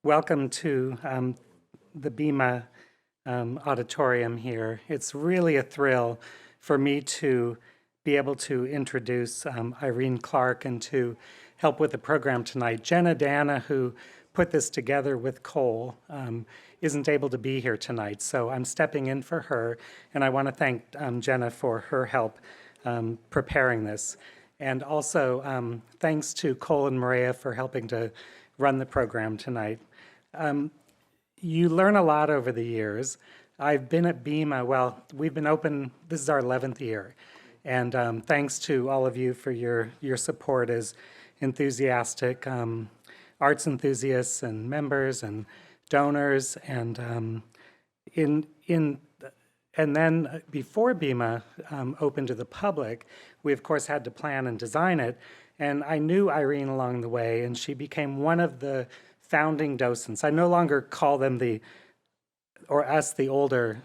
welcome to the BIMA auditorium here. It's really a thrill for me to be able to introduce Irene Clark and to help with the program tonight. Jenna Dana, who put this together with Cole, isn't able to be here tonight, so I'm stepping in for her, and I want to thank Jenna for her help preparing this. And also, thanks to Cole and Maria for helping to run the program tonight. You learn a lot over the years. I've been at BIMA, well, we've been open, this is our 11th year. And thanks to all of you for your support as enthusiastic arts enthusiasts and members and donors. And and then before BIMA opened to the public, we of course had to plan and design it. And I knew Irene along the way, and she became one of the founding docents. I no longer call them or us the older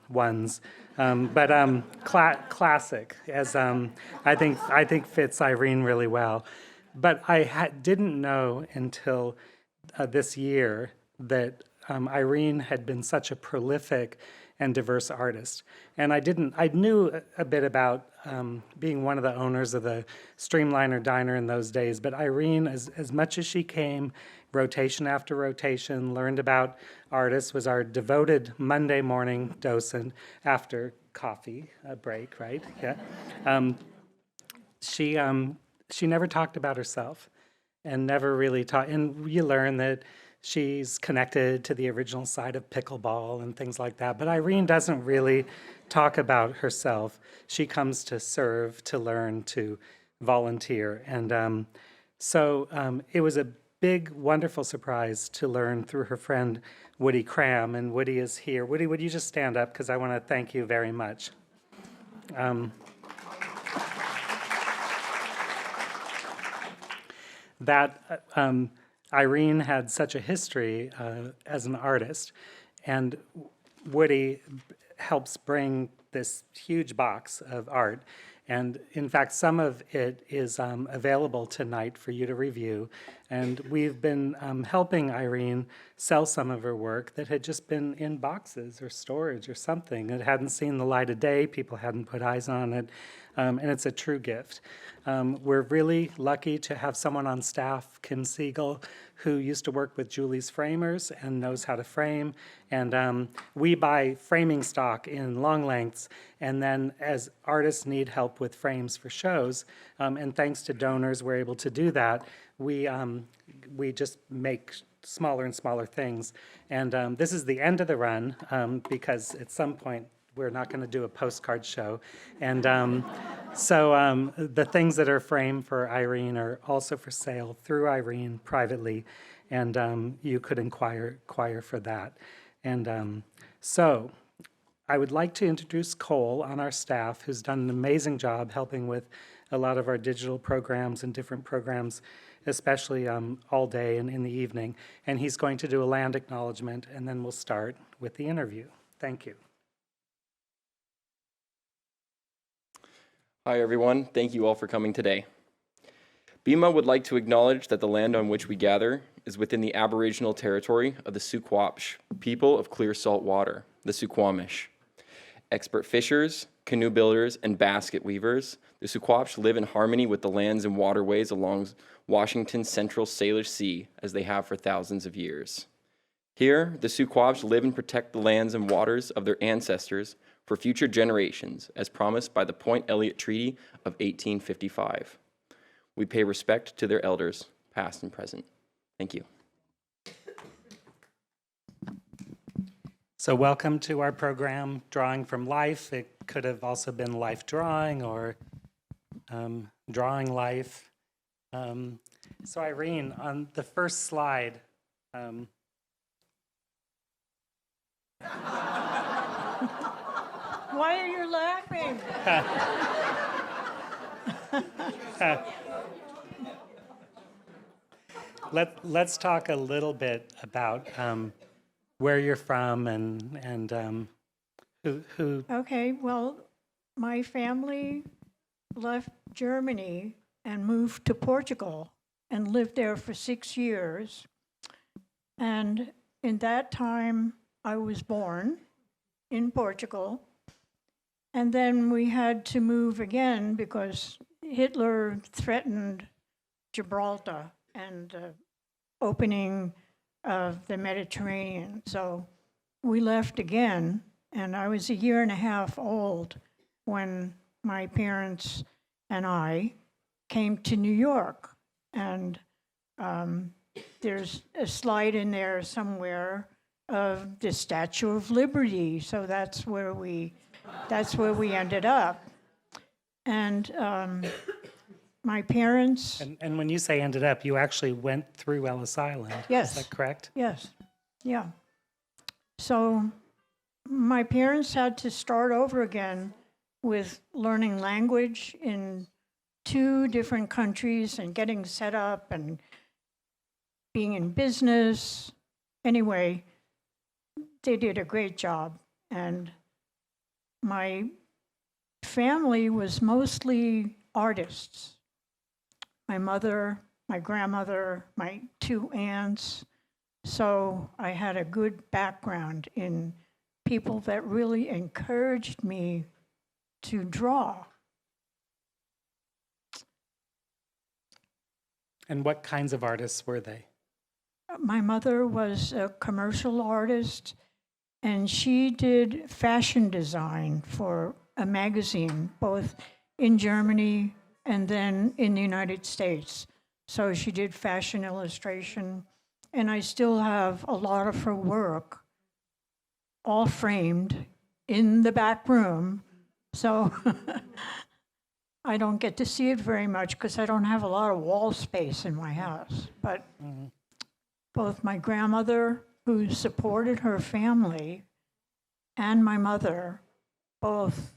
ones, but classic, as I think fits Irene really well. But I didn't know until this year that Irene had been such a prolific and diverse artist. And I knew a bit about being one of the owners of the Streamliner Diner in those days, but Irene, as much as she came, rotation after rotation, learned about artists, was our devoted Monday morning docent after coffee break, right? Yeah. She never talked about herself and never really taught, and you learn that she's connected to the original side of pickleball and things like that. But Irene doesn't really talk about herself. She comes to serve, to learn, to volunteer. And so it was a big, wonderful surprise to learn through her friend Woody Cram. And Woody is here. Woody, would you just stand up? Because I want to thank you very much. Irene had such a history as an artist, and Woody helps bring this huge box of art. And in fact, some of it is available tonight for you to review. And we've been helping Irene sell some of her work that had just been in boxes or storage or something. It hadn't seen the light of day, people hadn't put eyes on it, and it's a true gift. We're really lucky to have someone on staff, Kim Siegel, who used to work with Julie's Framers and knows how to frame. And we buy framing stock in long lengths, and then as artists need help with frames for shows, and thanks to donors, we're able to do that. We just make smaller and smaller things. And this is the end of the run, because at some point, we're not going to do a postcard show. And so the things that are framed for Irene are also for sale through Irene privately, and you could inquire for that. And so I would like to introduce Cole on our staff, who's done an amazing job helping with a lot of our digital programs and different programs, especially all day and in the evening. And he's going to do a land acknowledgement, and then we'll start with the interview. Thank you. Hi, everyone. Thank you all for coming today. BIMA would like to acknowledge that the land on which we gather is within the Aboriginal territory of the Suquamish people of clear salt water, the Suquamish. Expert fishers, canoe builders, and basket weavers, the Suquamish live in harmony with the lands and waterways along Washington's central Salish Sea, as they have for thousands of years. Here, the Suquamish live and protect the lands and waters of their ancestors for future generations, as promised by the Point Elliott Treaty of 1855. We pay respect to their elders, past and present. Thank you. So welcome to our program, Drawing from Life. It could have also been Life Drawing or Drawing Life. So Irene, on the first slide, why are you laughing? Let's talk a little bit about where you're from and who. Okay, well, my family left Germany and moved to Portugal and lived there for 6 years. And in that time, I was born in Portugal. And then we had to move again because Hitler threatened Gibraltar and opening of the Mediterranean. So we left again, and I was a year and a half old when my parents and I came to New York. And there's a slide in there somewhere of the Statue of Liberty. So that's where we ended up. And my parents, And when you say ended up, you actually went through Ellis Island. Yes. Is that correct? yes, yeah. So my parents had to start over again with learning language in 2 different countries and getting set up and being in business. Anyway, they did a great job. And my family was mostly artists. My mother, my grandmother, my 2 aunts. So I had a good background in people that really encouraged me to draw. And what kinds of artists were they? My mother was a commercial artist, and she did fashion design for a magazine, both in Germany and then in the United States. So she did fashion illustration, and I still have a lot of her work, all framed in the back room. So I don't get to see it very much because I don't have a lot of wall space in my house. But both my grandmother, who supported her family, and my mother both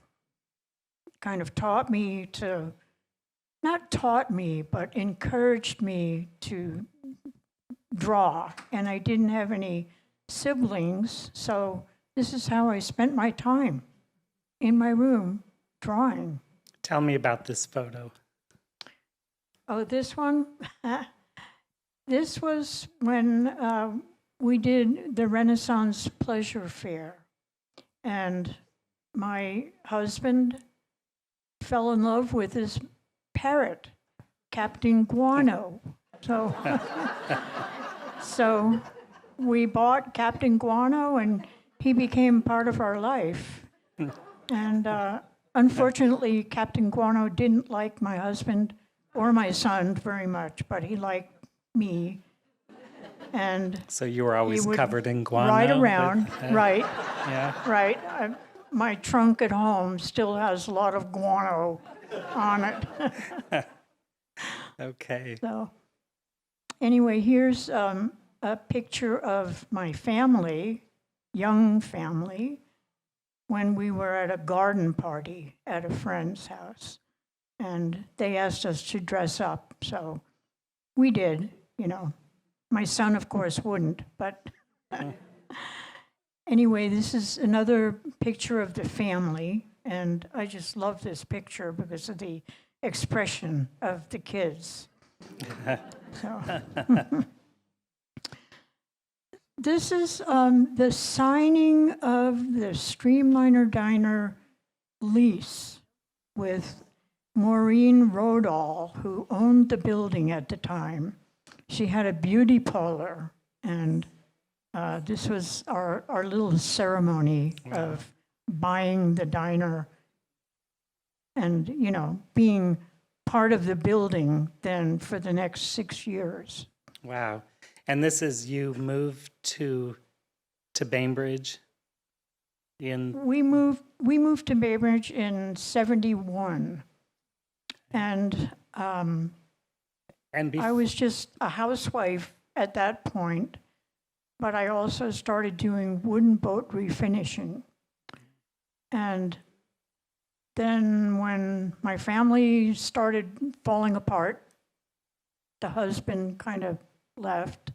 kind of taught me to, not taught me, but encouraged me to draw. And I didn't have any siblings, so this is how I spent my time, in my room, drawing. Tell me about this photo. Oh, this one? This was when we did the Renaissance Pleasure Fair. And my husband fell in love with his parrot, Captain Guano. So, so we bought Captain Guano, and he became part of our life. And unfortunately, Captain Guano didn't like my husband or my son very much, but he liked me. And So you were always would covered in guano? ride around, right, Yeah. right. My trunk at home still has a lot of guano on it. Okay. So anyway, here's a picture of my family, young family, when we were at a garden party at a friend's house. And they asked us to dress up, so we did, you know. My son, of course, wouldn't, but anyway, this is another picture of the family, and I just love this picture because of the expression of the kids. So. This is the signing of the Streamliner Diner lease with Maureen Rodall, who owned the building at the time. She had a beauty parlor, and this was our little ceremony of buying the diner and, you know, being part of the building then for the next 6 years. Wow. And this is you moved to Bainbridge in We moved to Bainbridge in 71, and I was just a housewife at that point, but I also started doing wooden boat refinishing. And then when my family started falling apart, the husband kind of left,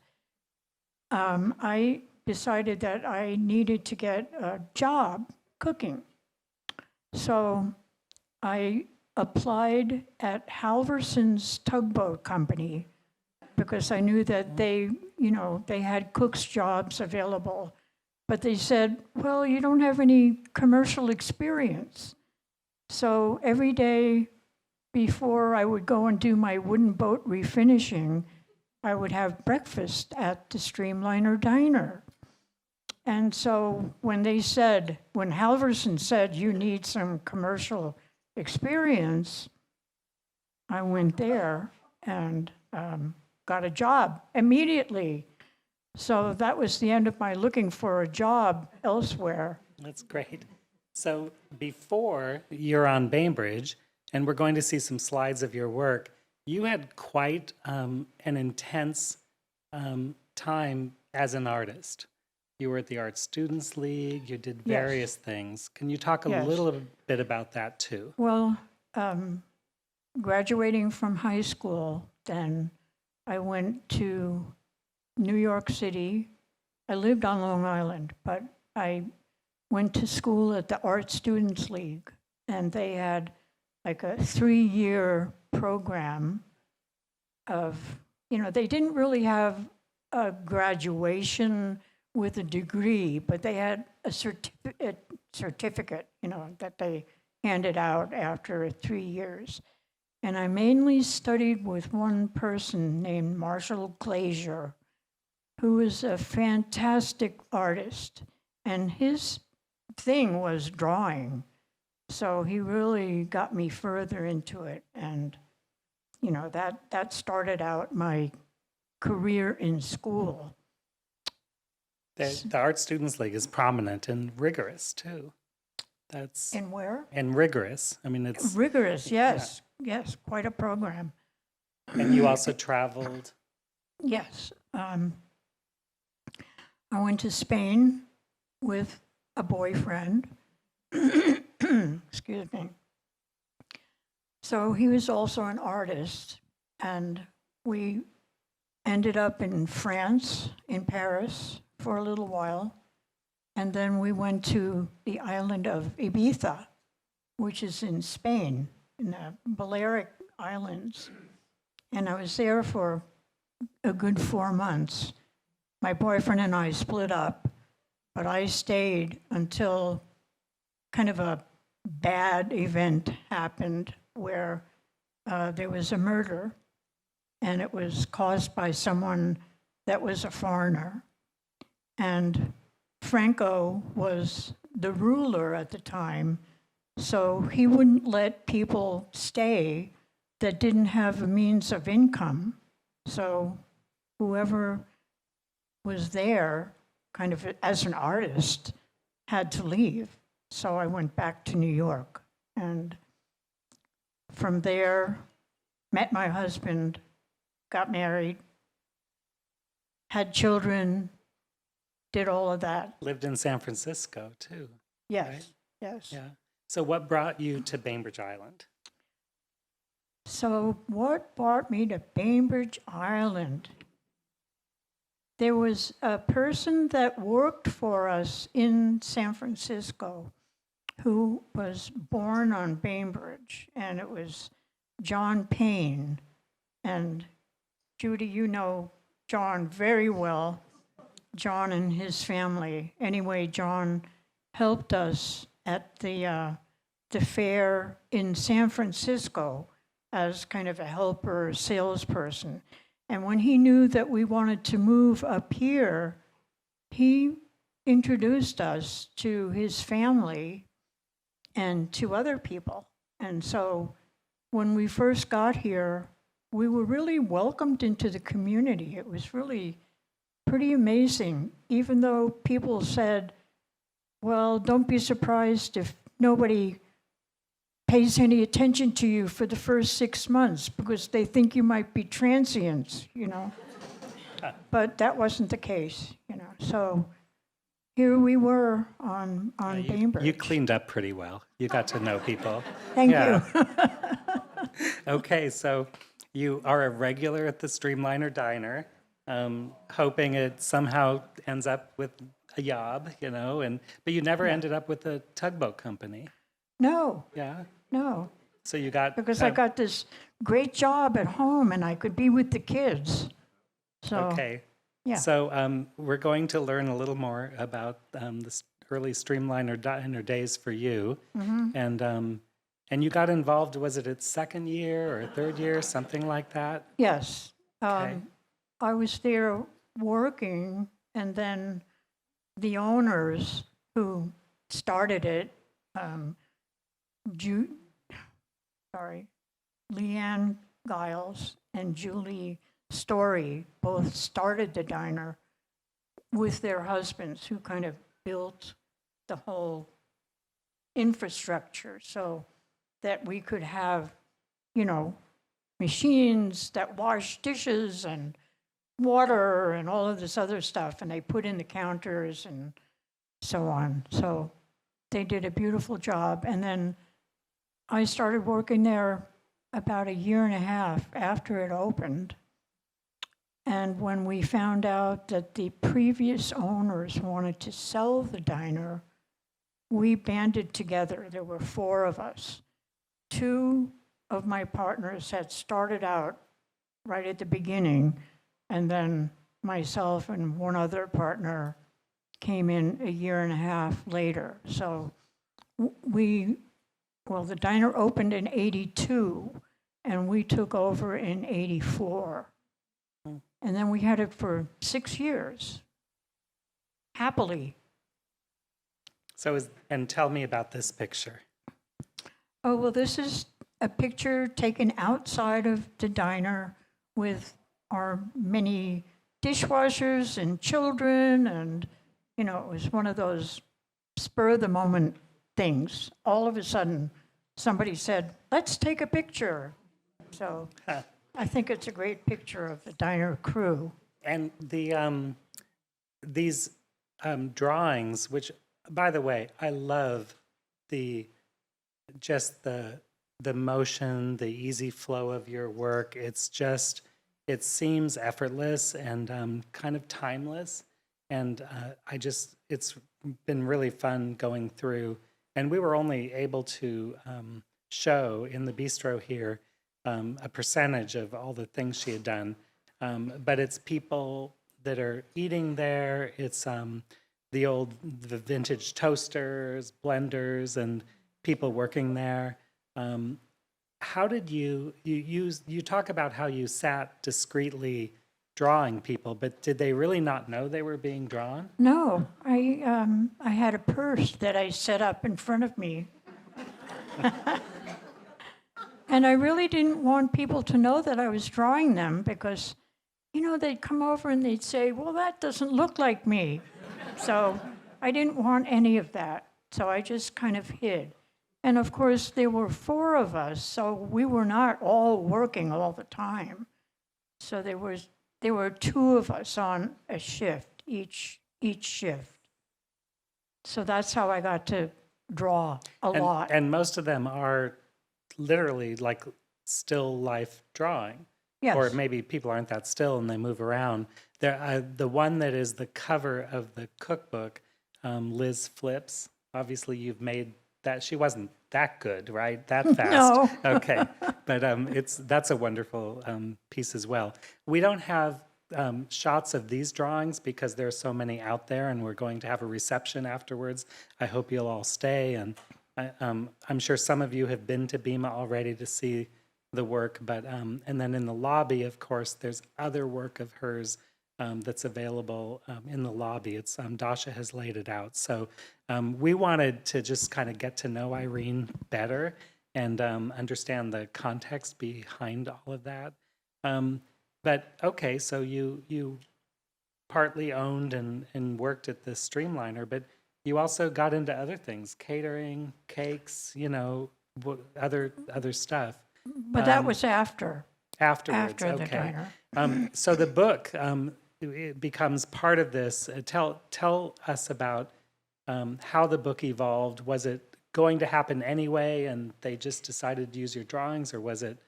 I decided that I needed to get a job cooking. So I applied at Halverson's Tugboat Company because I knew that they, they had cooks' jobs available. But they said, well, you don't have any commercial experience. So every day before I would go and do my wooden boat refinishing, I would have breakfast at the Streamliner Diner. And so when Halverson said, you need some commercial experience, I went there and got a job immediately. So that was the end of my looking for a job elsewhere. That's great. So before you're on Bainbridge, and we're going to see some slides of your work, you had quite an intense time as an artist. You were at the Art Students League, you did various things. Can you talk a little bit about that too? Well, graduating from high school, then I went to New York City. I lived on Long Island, but I went to school at the Art Students League, and they had like a 3-year program of, they didn't really have a graduation with a degree, but they had a certificate, that they handed out after 3 years. And I mainly studied with one person named Marshall Glazier, who was a fantastic artist, and his thing was drawing. So he really got me further into it, and that started out my career in school. The Art Students League is prominent and rigorous too. That's And where? and rigorous. I mean, it's Rigorous, yes, yes, quite a program. and you also traveled. Yes. I went to Spain with a boyfriend. Excuse me. So he was also an artist, and we ended up in France, in Paris, for a little while. And then we went to the island of Ibiza, which is in Spain, in the Balearic Islands. And I was there for a good 4 months. My boyfriend and I split up, but I stayed until kind of a bad event happened where there was a murder, and it was caused by someone that was a foreigner. And Franco was the ruler at the time, so he wouldn't let people stay that didn't have a means of income. So whoever was there, kind of as an artist, had to leave. So I went back to New York, and from there, met my husband, got married, had children, did all of that. Lived in San Francisco too. Yes, Right. yes. Yeah. So what brought you to Bainbridge Island? So what brought me to Bainbridge Island? There was a person that worked for us in San Francisco who was born on Bainbridge, and it was John Payne. And Judy, you know John very well, John and his family. Anyway, John helped us at the fair in San Francisco as kind of a helper, salesperson. And when he knew that we wanted to move up here, he introduced us to his family and to other people. And so when we first got here, we were really welcomed into the community. It was really pretty amazing, even though people said, well, don't be surprised if nobody pays any attention to you for the first 6 months because they think you might be transients, But that wasn't the case, So here we were on Bainbridge. You cleaned up pretty well. You got to know people. Thank you. Okay, so you are a regular at the Streamliner Diner, hoping it somehow ends up with a job, but you never ended up with a tugboat company. No, Yeah. no, So you got because I got this great job at home and I could be with the kids. So okay. Yeah. So we're going to learn a little more about the early Streamliner Diner days for you. And you got involved, was it its second year or third year, something like that? Yes. Okay. I was there working, and then the owners who started it, Ju- Leanne Giles and Julie Story both started the diner with their husbands, who kind of built the whole infrastructure so that we could have, you know, machines that wash dishes and water and all of this other stuff, and they put in the counters and so on. So they did a beautiful job. And then I started working there about a year and a half after it opened. And when we found out that the previous owners wanted to sell the diner, we banded together. There were 4 of us. 2 of my partners had started out right at the beginning, and then myself and one other partner came in a year and a half later. So the diner opened in '82, and we took over in '84. And then we had it for 6 years, happily. And tell me about this picture. Oh, well, this is a picture taken outside of the diner with our many dishwashers and children, and, you know, it was one of those spur-of-the-moment things. All of a sudden, somebody said, let's take a picture. So I think it's a great picture of the diner crew. And these drawings, which, by the way, I love just the motion, the easy flow of your work. It's just, it seems effortless and kind of timeless. And it's been really fun going through. And we were only able to show in the bistro here a percentage of all the things she had done. But it's people that are eating there. It's the vintage toasters, blenders, and people working there. How did you talk about how you sat discreetly drawing people, but did they really not know they were being drawn? No, I had a purse that I set up in front of me. And I really didn't want people to know that I was drawing them because, you know, they'd come over and they'd say, well, that doesn't look like me. So I didn't want any of that. So I just kind of hid. And of course, there were 4 of us, so we were not all working all the time. So there were 2 of us on a shift, each shift. So that's how I got to draw a lot. And most of them are literally like still life drawing. Yes. Or maybe people aren't that still and they move around. The one that is the cover of the cookbook, Liz Flips. Obviously, you've made that. She wasn't that good, right? That fast. No. Okay, but that's a wonderful piece as well. We don't have shots of these drawings because there are so many out there, and we're going to have a reception afterwards. I hope you'll all stay, and I'm sure some of you have been to BIMA already to see the work, but and then in the lobby, of course, there's other work of hers that's available in the lobby. It's Dasha has laid it out. So we wanted to just kind of get to know Irene better and understand the context behind all of that. But okay, so you partly owned and worked at the Streamliner, but you also got into other things, catering, cakes, you know, other stuff. But that was afterwards. After the Okay. diner. So the book it becomes part of this. Tell us about how the book evolved. Was it going to happen anyway, and they just decided to use your drawings, or was it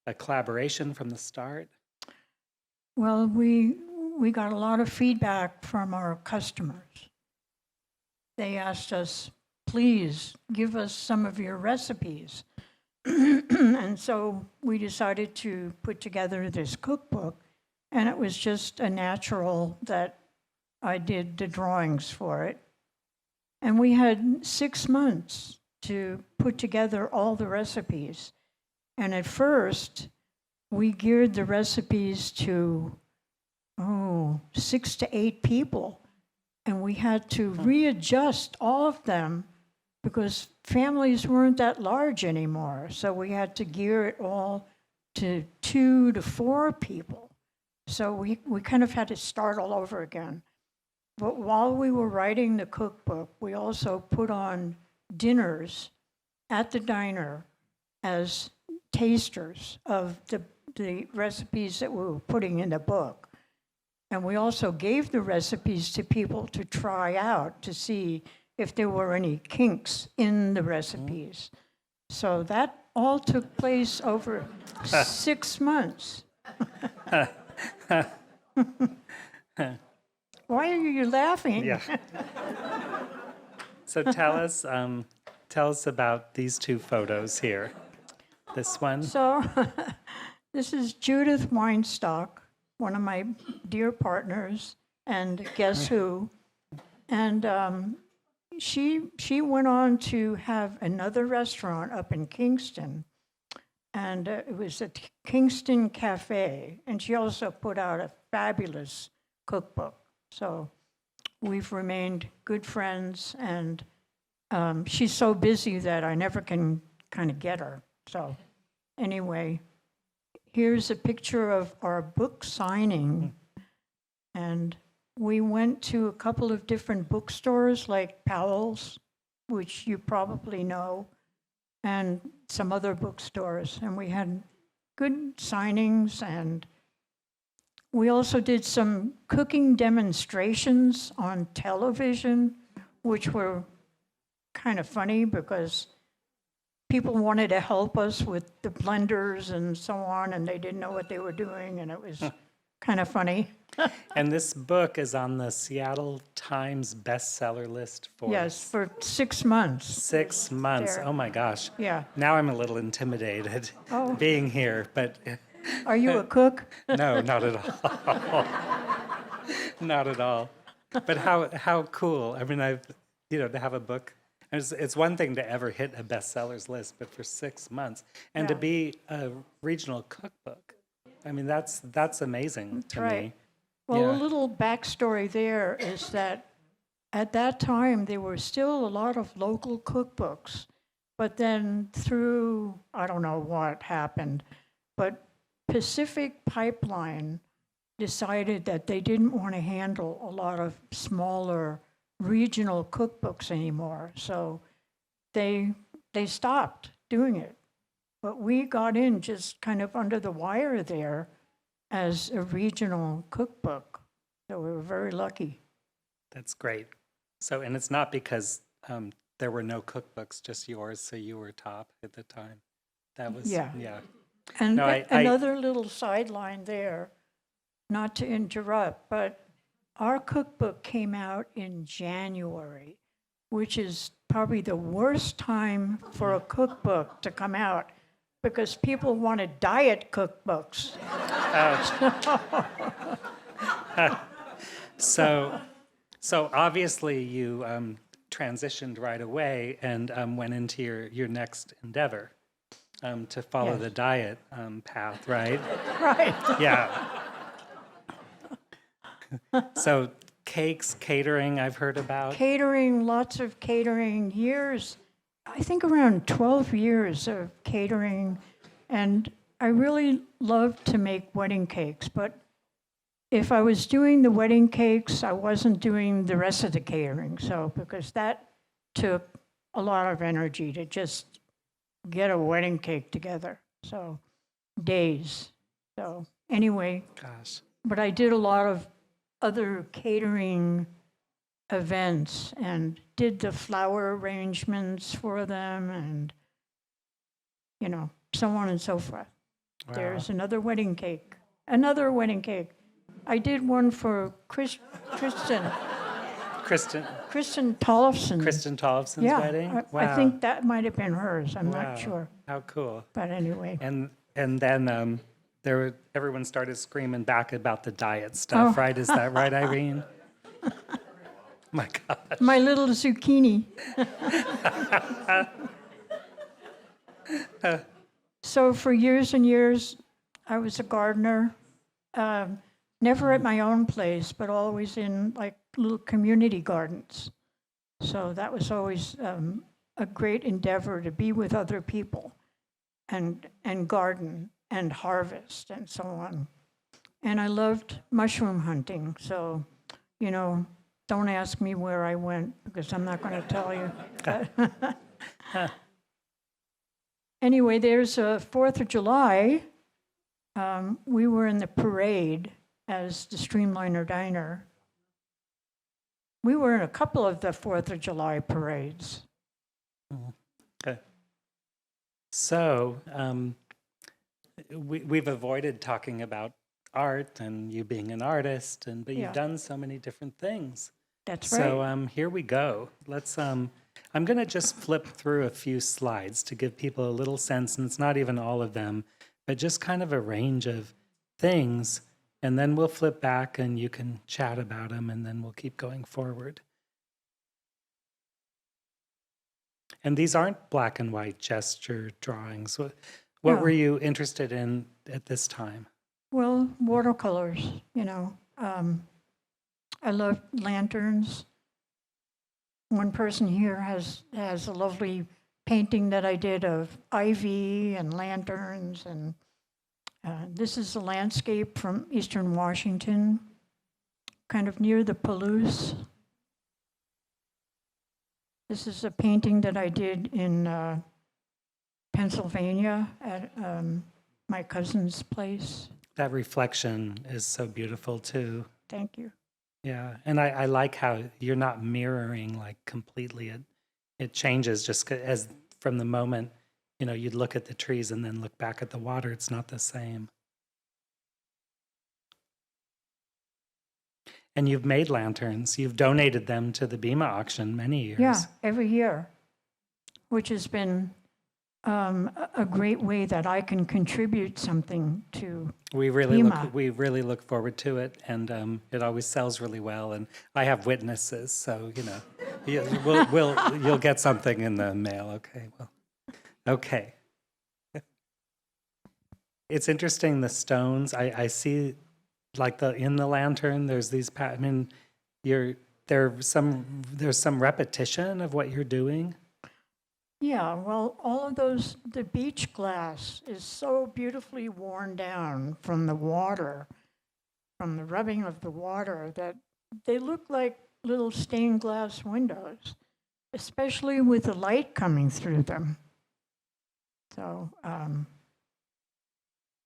a collaboration from the start? Well, we got a lot of feedback from our customers. They asked us, please give us some of your recipes. And so we decided to put together this cookbook And it was just a natural that I did the drawings for it. And we had 6 months to put together all the recipes. And at first, we geared the recipes to, 6 to 8 people. And we had to readjust all of them because families weren't that large anymore. So we had to gear it all to 2 to 4 people. So we kind of had to start all over again. But while we were writing the cookbook, we also put on dinners at the diner as tasters of the recipes that we were putting in the book. And we also gave the recipes to people to try out to see if there were any kinks in the recipes. So that all took place over 6 months. Why are you laughing? Yeah. So tell us about these 2 photos here. This one. So this is Judith Weinstock, one of my dear partners, and guess who? And she went on to have another restaurant up in Kingston, and it was at Kingston Cafe, and she also put out a fabulous cookbook. So we've remained good friends, and she's so busy that I never can kind of get her. So anyway, here's a picture of our book signing. And we went to a couple of different bookstores like Powell's, which you probably know, and some other bookstores. And we had good signings, and we also did some cooking demonstrations on television, which were kind of funny because people wanted to help us with the blenders and so on, and they didn't know what they were doing, and it was kind of funny. And this book is on the Seattle Times bestseller list for Yes, for 6 months. 6 months. There. Oh my gosh. Yeah. Now I'm a little intimidated Oh. being here, but Are you a cook? no, not at all. Not at all. But how cool. I mean, to have a book. It's one thing to ever hit a bestsellers list, but for 6 months and to Yeah. be a regional cookbook. I mean, that's amazing to right. me. Well, Yeah. a little backstory there is that at that time, there were still a lot of local cookbooks. But then through, I don't know what happened, but Pacific Pipeline decided that they didn't want to handle a lot of smaller regional cookbooks anymore. So they stopped doing it. But we got in just kind of under the wire there as a regional cookbook. So we were very lucky. That's great. So, and it's not because there were no cookbooks, just yours, so you were top at the time. That was, Yeah. yeah. And No, I- another little sideline there, not to interrupt, but our cookbook came out in January, which is probably the worst time for a cookbook to come out because people wanted diet cookbooks. So obviously you transitioned right away and went into your next endeavor to follow Yes. the diet path, right? Right. Yeah. So cakes, catering, I've heard about. Catering, lots of catering, years, I think around 12 years of catering. And I really loved to make wedding cakes, but if I was doing the wedding cakes, I wasn't doing the rest of the catering. So, because that took a lot of energy to just get a wedding cake together. So, days. So, anyway, Gosh. but I did a lot of other catering events and did the flower arrangements for them and, so on and so forth. Wow. There's another wedding cake. I did one for Kristen Tollefson. Kristen Tollefson's Yeah, wedding? I think that might have been hers. I'm Wow. not sure. How cool. But anyway, And then everyone started screaming back about the diet stuff, Oh. right? Is that right, Irene? My God. My little zucchini. So for years and years, I was a gardener, never at my own place, but always in like little community gardens. So that was always a great endeavor to be with other people and garden and harvest and so on. And I loved mushroom hunting. So, don't ask me where I went because I'm not going to tell you. Anyway, there's a 4th of July. We were in the parade as the Streamliner Diner. We were in a couple of the 4th of July parades. Okay. So we've avoided talking about art and you being an artist, but you've Yeah. done so many different things. That's right. So here we go. Let's. I'm going to just flip through a few slides to give people a little sense, and it's not even all of them, but just kind of a range of things, and then we'll flip back and you can chat about them, and then we'll keep going forward. And these aren't black and white gesture drawings. What No. were you interested in at this time? Well, watercolors, I love lanterns. One person here has a lovely painting that I did of ivy and lanterns, and this is a landscape from eastern Washington, kind of near the Palouse. This is a painting that I did in Pennsylvania at my cousin's place. That reflection is so beautiful too. Thank you. Yeah, and I like how you're not mirroring like completely. It changes just as from the moment, you'd look at the trees and then look back at the water. It's not the same. And you've made lanterns. You've donated them to the BIMA auction many years. Yeah, every year, which has been a great way that I can contribute something to We really BIMA. look forward to it, and it always sells really well. And I have witnesses, so you'll get something in the mail. Okay, well, okay. It's interesting the stones. I see, like in the lantern. There's these. There's some repetition of what you're doing. Yeah, well, all of those, the beach glass is so beautifully worn down from the water, from the rubbing of the water, that they look like little stained glass windows, especially with the light coming through them. So,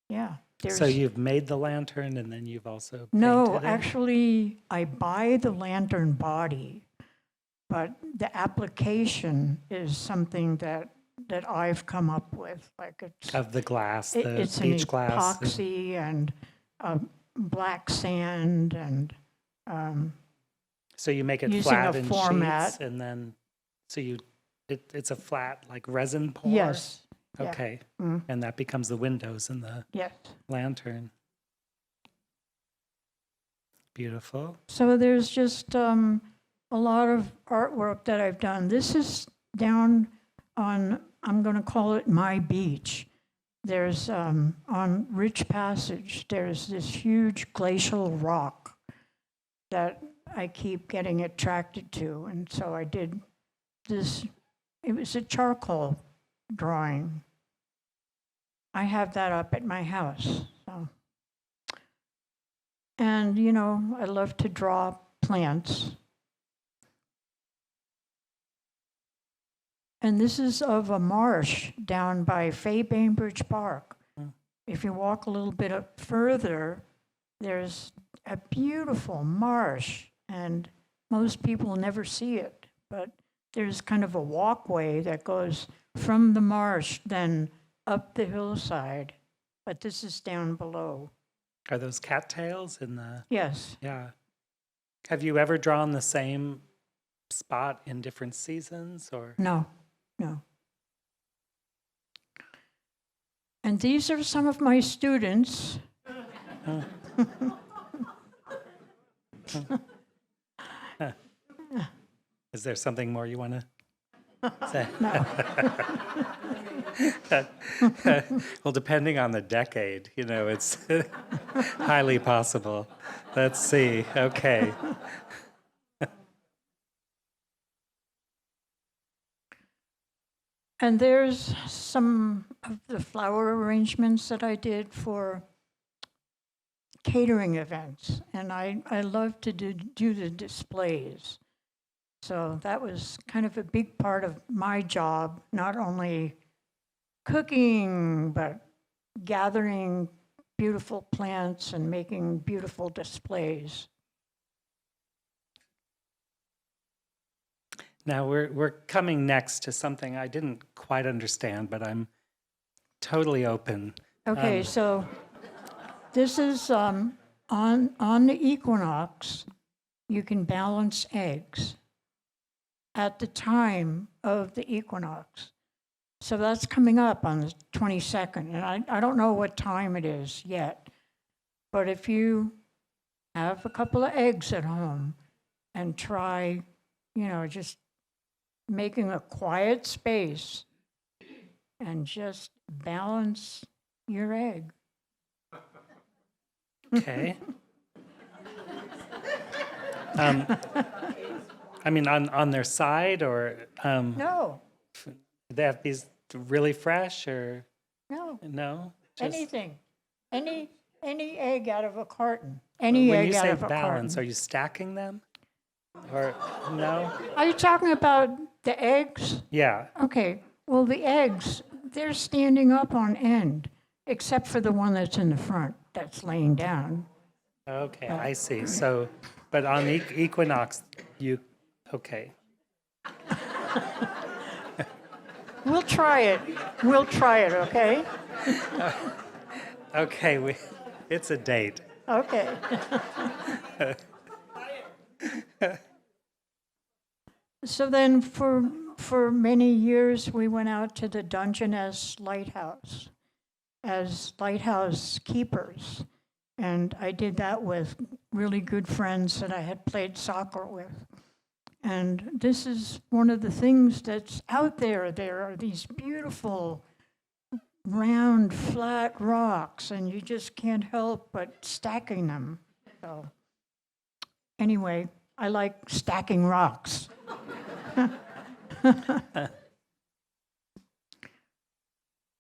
yeah. So you've made the lantern and then you've also No, painted it? actually, I buy the lantern body, but the application is something that I've come up with. Like it's Of the glass, the it's an beach glass. epoxy and black sand and So you make it using flat a in format. sheets, and then it's a flat like resin pour. yes, yeah. Okay, Mm. and that becomes the windows in the yes. lantern. Beautiful. So there's just a lot of artwork that I've done. This is down on, I'm going to call it my beach. There's on Rich Passage, there's this huge glacial rock that I keep getting attracted to. And so I did this, it was a charcoal drawing. I have that up at my house. So. And, I love to draw plants. And this is of a marsh down by Bainbridge Park. Mm. If you walk a little bit up further, there's a beautiful marsh, and most people never see it. But there's kind of a walkway that goes from the marsh, then up the hillside. But this is down below. Are those cattails in the? Yes. Yeah. Have you ever drawn the same spot in different seasons, or? No. And these are some of my students. Is there something more you want to say? Well, depending on the decade, it's highly possible. Let's see. Okay. And there's some of the flower arrangements that I did for catering events. And I love to do the displays. So that was kind of a big part of my job, not only cooking, but gathering beautiful plants and making beautiful displays. Now we're coming next to something I didn't quite understand, but I'm totally open. Okay, so this is on the equinox, you can balance eggs at the time of the equinox. So that's coming up on the 22nd, and I don't know what time it is yet, but if you have a couple of eggs at home and try, just making a quiet space and just balance your egg. Okay. I mean, on their side, or No, they have these really fresh, or no, no? anything. Any egg out of a carton. Any When egg you out say of a balance, carton. are you stacking them, or no? Are you talking about the eggs? Yeah. Okay, well, the eggs, they're standing up on end, except for the one that's in the front, that's laying down. Okay, I see. So, but on equinox, okay. We'll try it, okay? Okay, it's a date. Okay. So then for many years, we went out to the Dungeness Lighthouse as lighthouse keepers. And I did that with really good friends that I had played soccer with. And this is one of the things that's out there. There are these beautiful round, flat rocks, and you just can't help but stacking them. So anyway, I like stacking rocks.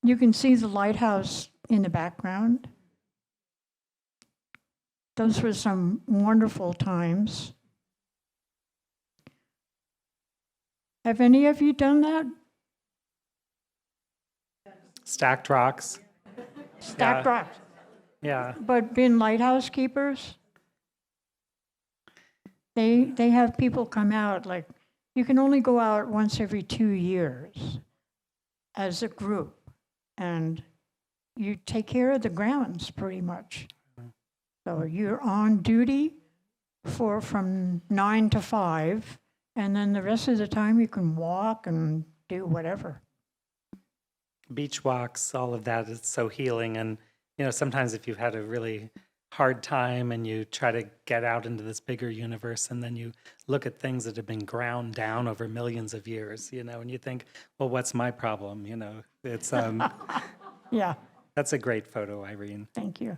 You can see the lighthouse in the background. Those were some wonderful times. Have any of you done that? Stacked rocks. Stacked Yeah. rocks, Yeah. but been lighthouse keepers? They have people come out, like, you can only go out once every 2 years as a group, and you take care of the grounds pretty much. So you're on duty from 9 to 5, and then the rest of the time you can walk and do whatever. Beach walks, all of that is so healing. And, sometimes if you've had a really hard time and you try to get out into this bigger universe, and then you look at things that have been ground down over millions of years, and you think, well, what's my problem? It's, Yeah, that's a great photo, Irene. thank you.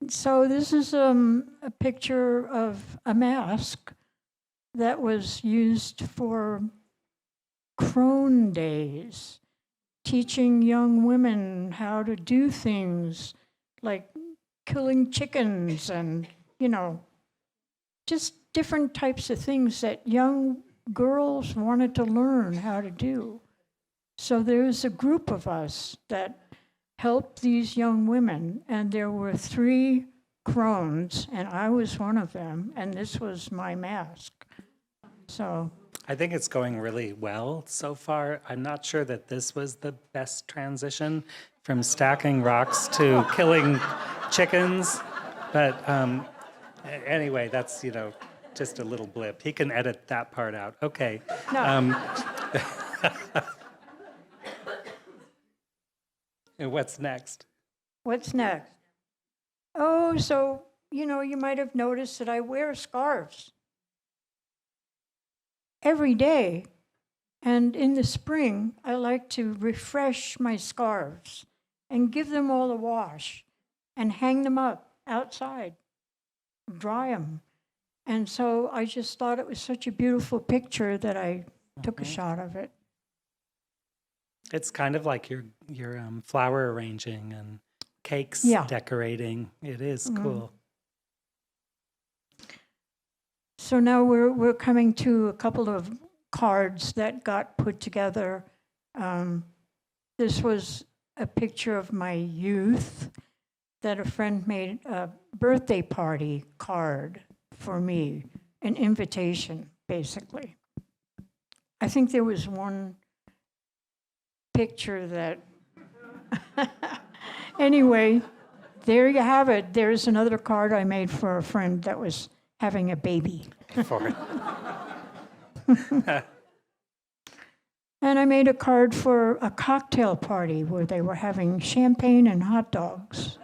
So this is a picture of a mask that was used for crone days, teaching young women how to do things like killing chickens and, just different types of things that young girls wanted to learn how to do. So there's a group of us that helped these young women, and there were 3 crones, and I was one of them, and this was my mask. So I think it's going really well so far. I'm not sure that this was the best transition from stacking rocks to killing chickens, but anyway, that's, just a little blip. He can edit that part out. Okay. no, And what's next? What's next? Oh, so, you might have noticed that I wear scarves every day. And in the spring, I like to refresh my scarves and give them all a wash and hang them up outside, dry them. And so I just thought it was such a beautiful picture that I took a shot of it. It's kind of like your flower arranging and cakes decorating. It is cool. So now we're coming to a couple of cards that got put together. This was a picture of my youth that a friend made a birthday party card for me, an invitation, basically. I think there was one picture that, anyway, there you have it. There's another card I made for a friend that was having a baby. For it. And I made a card for a cocktail party where they were having champagne and hot dogs.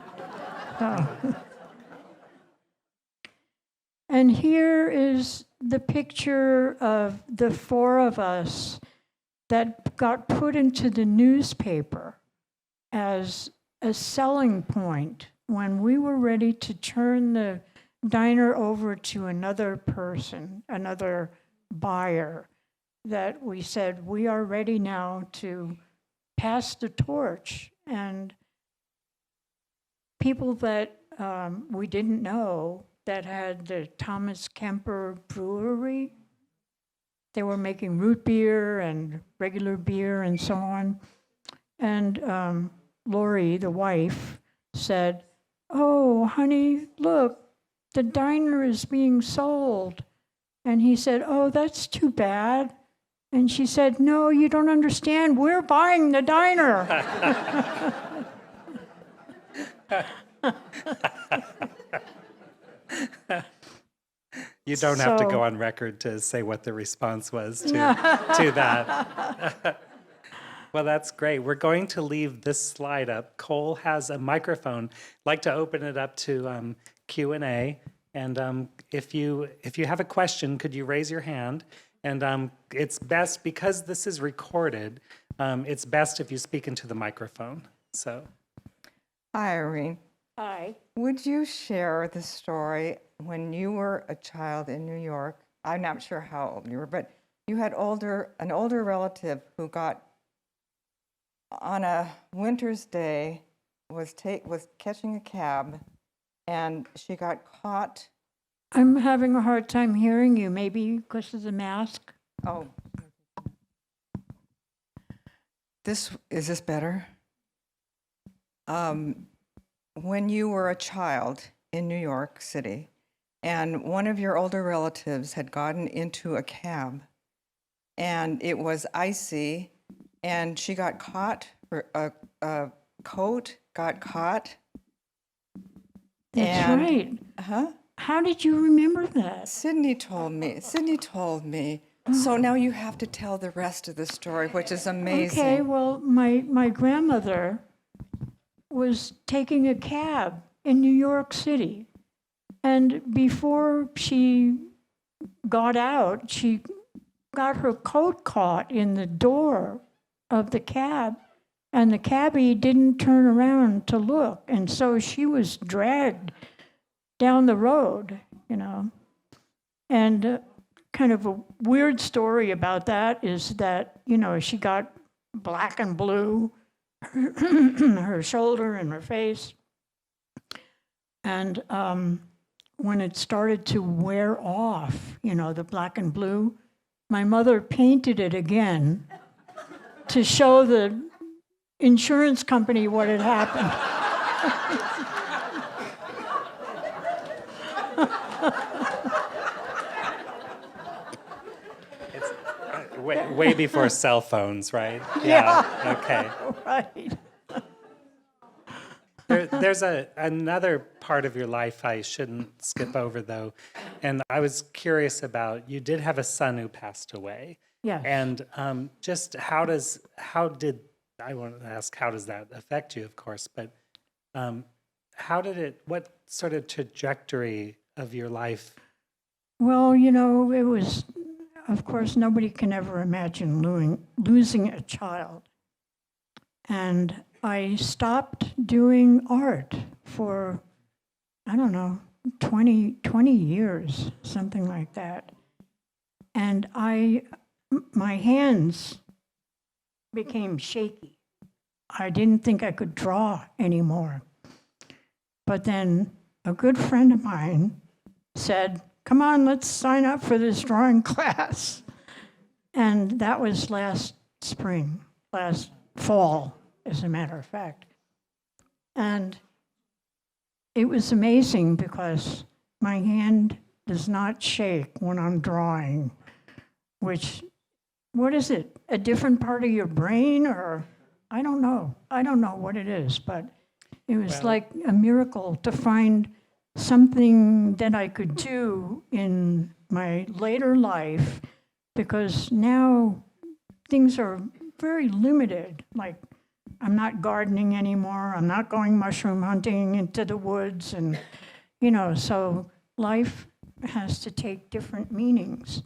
And here is the picture of the four of us that got put into the newspaper as a selling point when we were ready to turn the diner over to another person, another buyer, that we said, we are ready now to pass the torch. And people that we didn't know that had the Thomas Kemper Brewery, they were making root beer and regular beer and so on. And Lori, the wife, said, "Oh, honey, look, the diner is being sold." And he said, "Oh, that's too bad." And she said, "No, you don't understand. We're buying the diner." You don't have to go on record to say what the response was to that. Well, that's great. We're going to leave this slide up. Cole has a microphone. I'd like to open it up to Q&A. And if you have a question, could you raise your hand? And it's best, because this is recorded, it's best if you speak into the microphone. So, Hi, Irene. Hi. Would you share the story when you were a child in New York? I'm not sure how old you were, but you had an older relative who got, on a winter's day, was catching a cab, and she got caught. I'm having a hard time hearing you, maybe because of the mask. Oh, is this better? When you were a child in New York City, and one of your older relatives had gotten into a cab, and it was icy, and she got caught, a coat got caught. That's right. Huh? How did you remember that? Sydney told me. So now you have to tell the rest of the story, which is amazing. Okay, well, my grandmother was taking a cab in New York City. And before she got out, she got her coat caught in the door of the cab. And the cabbie didn't turn around to look. And so she was dragged down the road, And kind of a weird story about that is that, she got black and blue, her shoulder and her face. And when it started to wear off, the black and blue, my mother painted it again to show the insurance company what had happened. it's way before cell phones, right? Yeah. Okay. Right. There's another part of your life I shouldn't skip over, though. And I was curious about, you did have a son who passed away. Yes. And just how did I want to ask, how does that affect you, of course, but what sort of trajectory of your life? Well, it was, of course, nobody can ever imagine losing a child. And I stopped doing art for, I don't know, 20 years, something like that. And my hands became shaky. I didn't think I could draw anymore. But then a good friend of mine said, "Come on, let's sign up for this drawing class." And that was last fall, as a matter of fact. And it was amazing because my hand does not shake when I'm drawing, what is it? A different part of your brain, or I don't know. I don't know what it is, but it was like a miracle to find something that I could do in my later life, because now things are very limited. Like, I'm not gardening anymore. I'm not going mushroom hunting into the woods. And, so life has to take different meanings.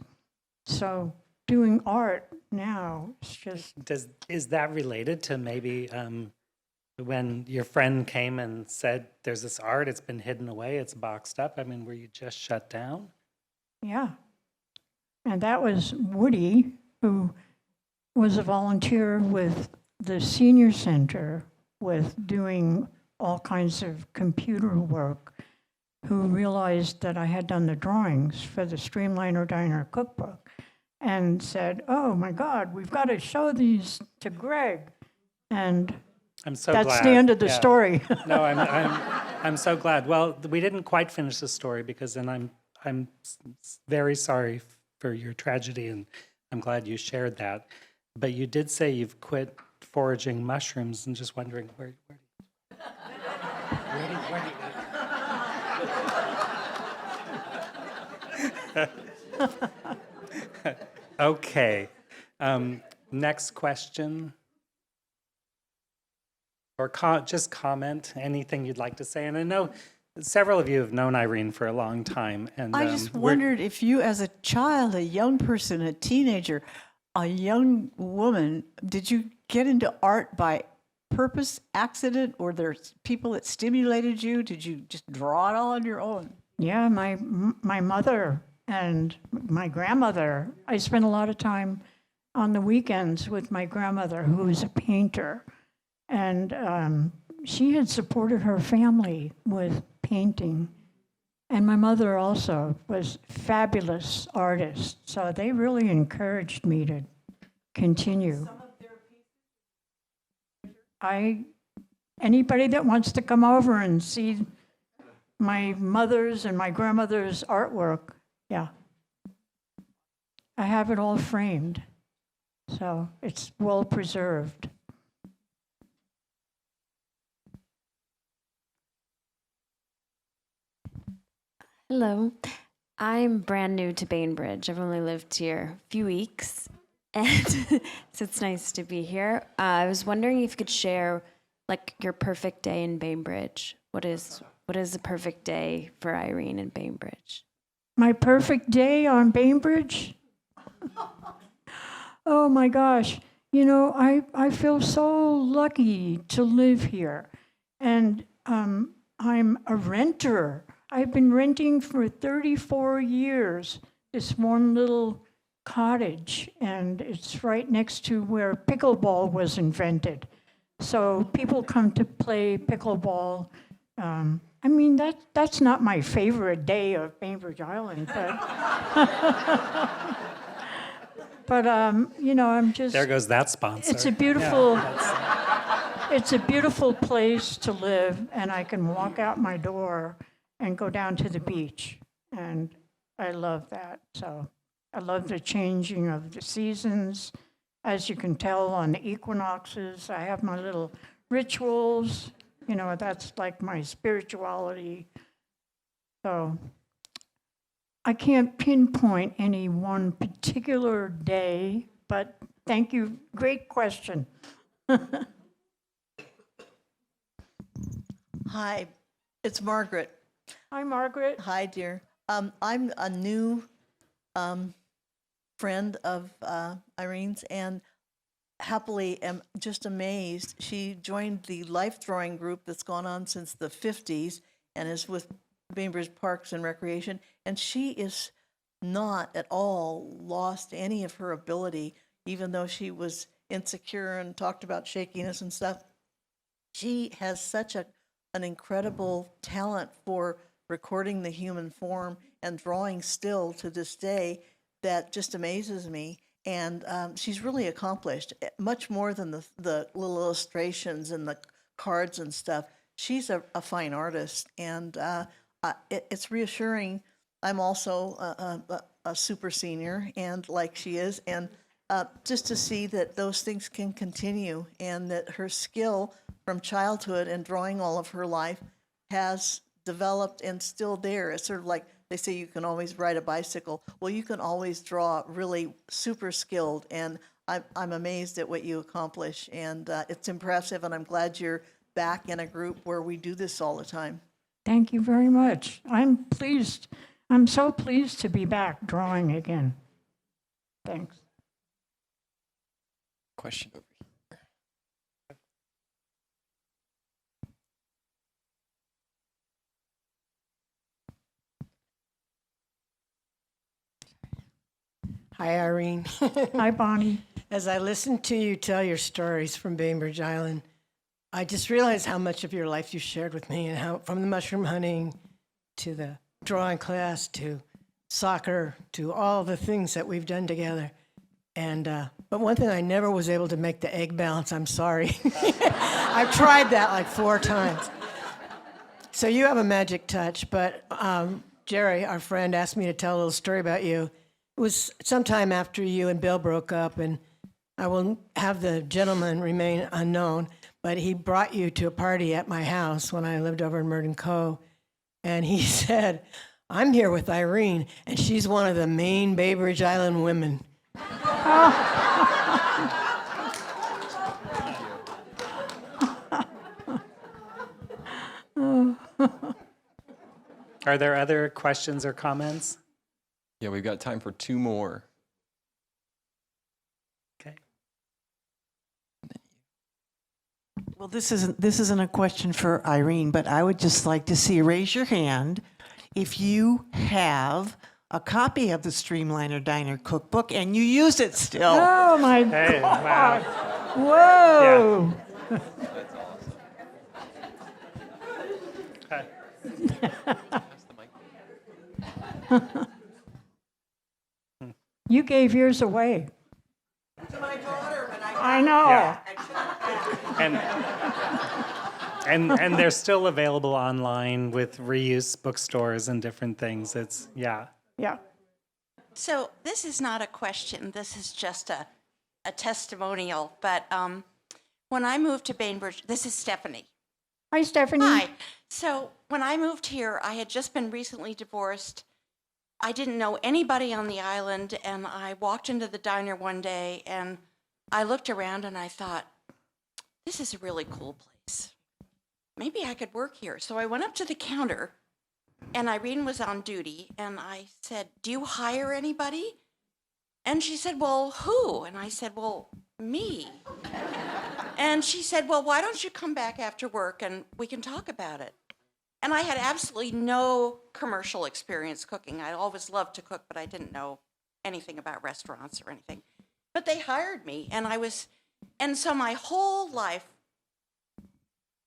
So doing art now is just... Is that related to maybe when your friend came and said, there's this art, it's been hidden away, it's boxed up? I mean, were you just shut down? Yeah. And that was Woody, who was a volunteer with the senior center with doing all kinds of computer work, who realized that I had done the drawings for the Streamliner Diner cookbook and said, "Oh my God, we've got to show these to Greg." And I'm so that's glad. the end of the Yeah. story. No, I'm so glad. Well, we didn't quite finish the story, because then I'm very sorry for your tragedy, and I'm glad you shared that. But you did say you've quit foraging mushrooms, and just wondering where Okay. Next question. Or just comment, anything you'd like to say. And I know several of you have known Irene for a long time. And I just wondered if you, as a child, a young person, a teenager, a young woman, did you get into art by purpose, accident, or there's people that stimulated you? Did you just draw it all on your own? Yeah, my mother and my grandmother. I spent a lot of time on the weekends with my grandmother, who was a painter. And she had supported her family with painting. And my mother also was a fabulous artist. So they really encouraged me to continue. Anybody that wants to come over and see my mother's and my grandmother's artwork, yeah. I have it all framed. So it's well preserved. Hello, I'm brand new to Bainbridge. I've only lived here a few weeks, and so it's nice to be here. I was wondering if you could share, like, your perfect day in Bainbridge. What is a perfect day for Irene in Bainbridge? My perfect day on Bainbridge? Oh my gosh. I feel so lucky to live here. And I'm a renter. I've been renting for 34 years, this one little cottage, and it's right next to where pickleball was invented. So people come to play pickleball. I mean, that's not my favorite day of Bainbridge Island, but I'm just... There goes that sponsor. It's a beautiful... It's a beautiful place to live, and I can walk out my door and go down to the beach, and I love that. So I love the changing of the seasons. As you can tell on the equinoxes, I have my little rituals. That's like my spirituality. So I can't pinpoint any one particular day, but thank you. Great question. Hi, it's Margaret. Hi, Margaret. Hi, dear. I'm a new friend of Irene's and happily am just amazed. She joined the life drawing group that's gone on since the 50s and is with Bainbridge Parks and Recreation. And she is not at all lost any of her ability, even though she was insecure and talked about shakiness and stuff. She has such an incredible talent for recording the human form and drawing still to this day that just amazes me. And she's really accomplished much more than the little illustrations and the cards and stuff. She's a fine artist, and it's reassuring. I'm also a super senior, and like she is, and just to see that those things can continue and that her skill from childhood and drawing all of her life has developed and still there. It's sort of like they say you can always ride a bicycle. Well, you can always draw really super skilled, and I'm amazed at what you accomplish, and it's impressive, and I'm glad you're back in a group where we do this all the time. Thank you very much. I'm pleased. I'm so pleased to be back drawing again. Thanks. Question over here. Hi, Irene. Hi, Bonnie. As I listened to you tell your stories from Bainbridge Island, I just realized how much of your life you shared with me, and how from the mushroom hunting to the drawing class to soccer to all the things that we've done together. And but one thing, I never was able to make the egg balance. I'm sorry. I've tried that like 4 times. So you have a magic touch. But Jerry, our friend, asked me to tell a little story about you. It was sometime after you and Bill broke up, and I will have the gentleman remain unknown, but he brought you to a party at my house when I lived over in Merton Cove. And he said, I'm here with Irene, and she's one of the main Bainbridge Island women. Are there other questions or comments? Yeah, we've got time for 2 more. Okay. Well, this isn't a question for Irene, but I would just like to see, raise your hand if you have a copy of the Streamliner Diner cookbook and you use it still. Oh, my Hey, God. wow. Whoa. You gave yours away. To my daughter when I know. Yeah. And they're still available online with reuse bookstores and different things. It's, yeah. Yeah. So this is not a question. This is just a testimonial. But when I moved to Bainbridge, this is Stephanie. Hi, Stephanie. Hi. So when I moved here, I had just been recently divorced. I didn't know anybody on the island, and I walked into the diner one day, and I looked around, and I thought, this is a really cool place. Maybe I could work here. So I went up to the counter, and Irene was on duty, and I said, do you hire anybody? And she said, well, who? And I said, well, me. And she said, well, why don't you come back after work, and we can talk about it. And I had absolutely no commercial experience cooking. I always loved to cook, but I didn't know anything about restaurants or anything. But they hired me, and so my whole life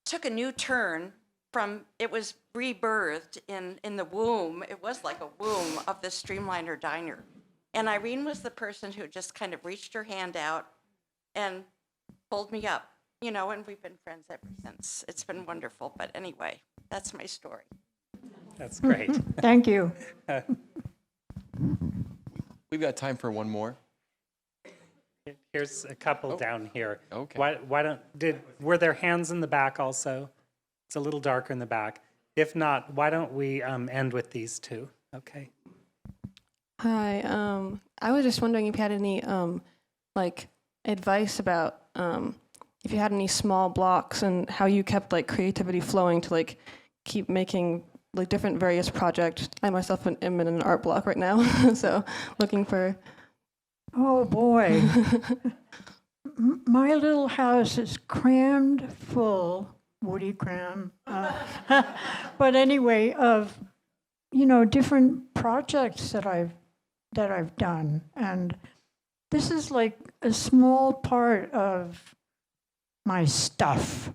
took a new turn from, it was rebirthed in the womb. It was like a womb of the Streamliner Diner. And Irene was the person who just kind of reached her hand out and pulled me up, and we've been friends ever since. It's been wonderful. But anyway, that's my story. That's great. Thank you. We've got time for 1 more. Here's a couple down here. Okay. Were there hands in the back also? It's a little darker in the back. If not, why don't we end with these 2? Okay. Hi. I was just wondering if you had any advice about if you had any small blocks and how you kept like creativity flowing to like keep making like different various projects. I myself am in an art block right now, so looking for. Oh, boy. My little house is crammed full, Woody cram. But anyway, of, different projects that I've done. And this is like a small part of my stuff,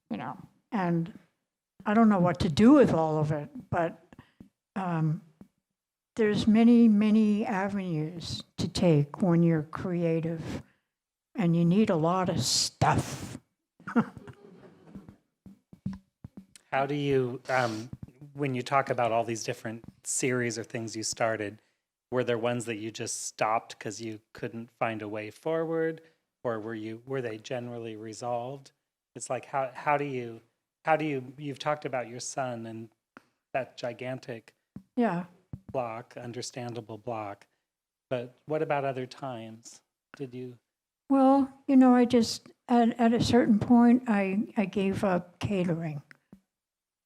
and I don't know what to do with all of it, but there's many, many avenues to take when you're creative, and you need a lot of stuff. How do you, when you talk about all these different series or things you started, were there ones that you just stopped because you couldn't find a way forward, or were they generally resolved? It's like how do you you've talked about your son and that gigantic Yeah. block, understandable block, but what about other times? Did you? Well, I just, at a certain point, I gave up catering.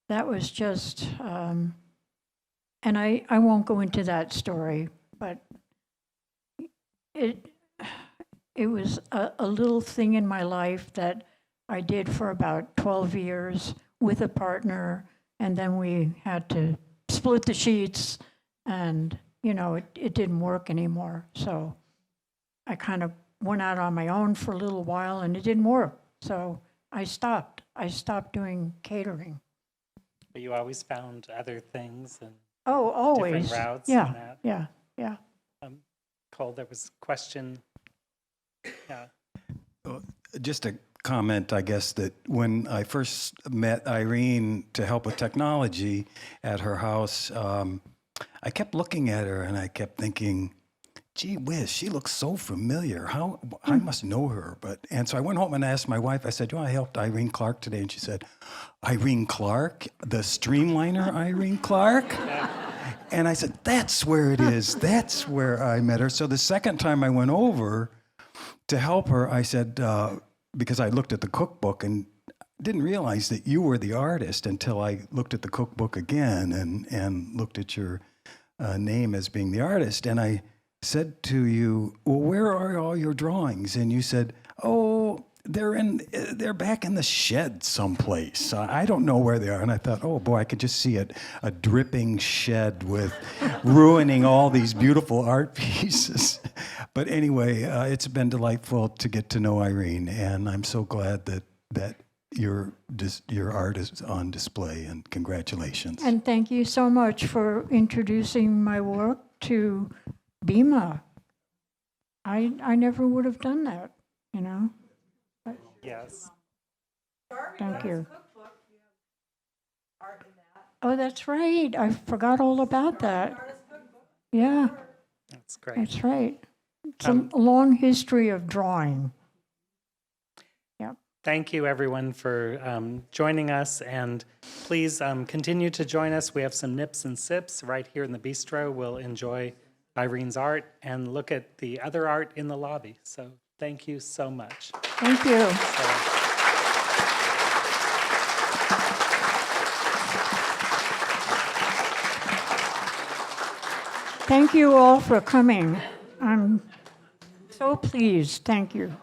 That was just, and I won't go into that story, but it was a little thing in my life that I did for about 12 years with a partner, and then we had to split the sheets, and, it didn't work anymore. So I kind of went out on my own for a little while, and it didn't work. So I stopped. I stopped doing catering. But you always found other things and Oh, always. different routes. Yeah, and that. yeah. Cole, there was a question. Yeah. Just a comment, I guess, that when I first met Irene to help with technology at her house, I kept looking at her and I kept thinking, gee whiz, she looks so familiar. How I must know her. And so I went home and asked my wife, I said, I helped Irene Clark today. And she said, Irene Clark? The Streamliner Irene Clark? And I said, that's where it is. That's where I met her. So the second time I went over to help her, I said, because I looked at the cookbook and didn't realize that you were the artist until I looked at the cookbook again and looked at your name as being the artist. And I said to you, well, where are all your drawings? And you said, oh, they're back in the shed someplace. I don't know where they are. And I thought, oh boy, I could just see it, a dripping shed with ruining all these beautiful art pieces. But anyway, it's been delightful to get to know Irene, and I'm so glad that your art is on display, and congratulations. And thank you so much for introducing my work to BIMA. I never would have done that, Yes. Thank you. Oh, that's right. I forgot all about that. Yeah, That's great. that's right. It's a long history of drawing. Yeah. Thank you, everyone, for joining us. And please continue to join us. We have some nips and sips right here in the bistro. We'll enjoy Irene's art and look at the other art in the lobby. So thank you so much. Thank you. Thank you all for coming. I'm so pleased. Thank you.